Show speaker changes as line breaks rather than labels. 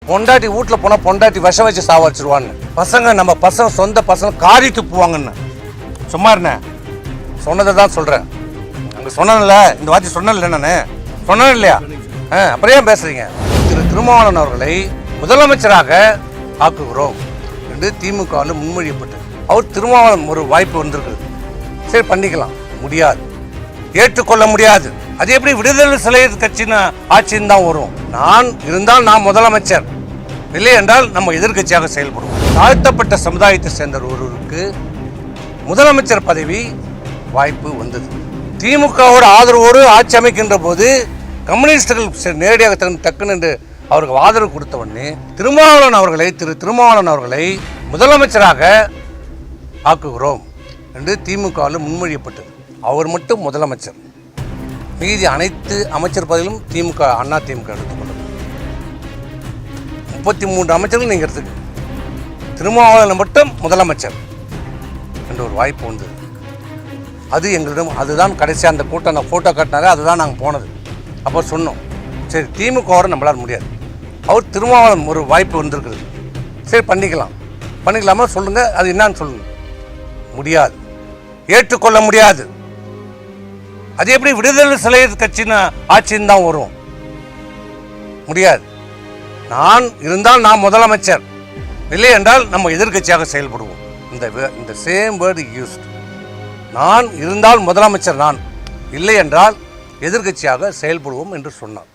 பொண்டாட்டி வீட்டில் போனால் பொண்டாட்டி விஷம் வச்சு சாவடிச்சிருவான்னு நம்ம பசங்க சொந்த பசங்க காரி துப்புவாங்கன்னு சும்மா இருந்தேன். சொன்னதை தான் சொல்கிறேன். அங்கே சொன்னேன்ல, இந்த வார்த்தை சொன்னேன்ல, நான் சொன்னேன் இல்லையா? அப்புறம் ஏன் பேசுறீங்க? திருமாவளவன் அவர்களை முதலமைச்சராக ஆக்குகிறோம் என்று திமுகவில் முன்மொழியப்பட்டது. அவர் திருமாவளவன் ஒரு வாய்ப்பு வந்திருக்குது, சரி பண்ணிக்கலாம். முடியாது, ஏற்றுக்கொள்ள முடியாது. அது எப்படி விடுதலை சிறுத்தைகள் கட்சின்னு ஆட்சின்னு தான் வரும். நான் இருந்தால் நான் முதலமைச்சர், இல்லை என்றால் நம்ம எதிர்கட்சியாக செயல்படுவோம். தாழ்த்தப்பட்ட சமுதாயத்தை சேர்ந்த ஒருவருக்கு முதலமைச்சர் பதவி வாய்ப்பு வந்தது. திமுகவோட ஆதரவோடு ஆட்சி அமைக்கின்ற போது கம்யூனிஸ்டுகள் நேரடியாக டக்குன்னு என்று அவருக்கு ஆதரவு கொடுத்த உடனே திருமாவளவன் அவர்களை முதலமைச்சராக ஆக்குகிறோம் என்று திமுகவில் முன்மொழியப்பட்டது. அவர் மட்டும் முதலமைச்சர், மீதி அனைத்து அமைச்சர் பதவியிலும் அண்ணா திமுக எடுத்துக்கொண்டது. 33 அமைச்சர்கள் நீங்கள் எடுத்துக்க, திருமாவளவன் மட்டும் முதலமைச்சர் என்ற ஒரு வாய்ப்பு வந்தது. அது எங்களிடம், அதுதான் கடைசியாக அந்த கூட்டம், அந்த ஃபோட்டோ காட்டினாரு, அதுதான் நாங்கள் போனது. அப்போ சொன்னோம், சரி திமுகவோட நம்மளால் முடியாது, அவர் திருமாவளவன் ஒரு வாய்ப்பு வந்திருக்குது, சரி பண்ணிக்கலாமா சொல்லுங்கள், அது என்னான்னு சொல்லுங்கள். முடியாது, ஏற்றுக்கொள்ள முடியாது. அது எப்படி விடுதலை சிறுத்தைகள் கட்சின்னு ஆட்சின்னு தான் வரும். முடியாது, நான் இருந்தால் நான் முதலமைச்சர், இல்லை என்றால் நம்ம எதிர்கட்சியாக செயல்படுவோம். இந்த சேம் வேர்டு யூஸ்ட். நான் இருந்தால் முதலமைச்சர் நான், இல்லை என்றால் எதிர்கட்சியாக செயல்படுவோம் என்று சொன்னார்.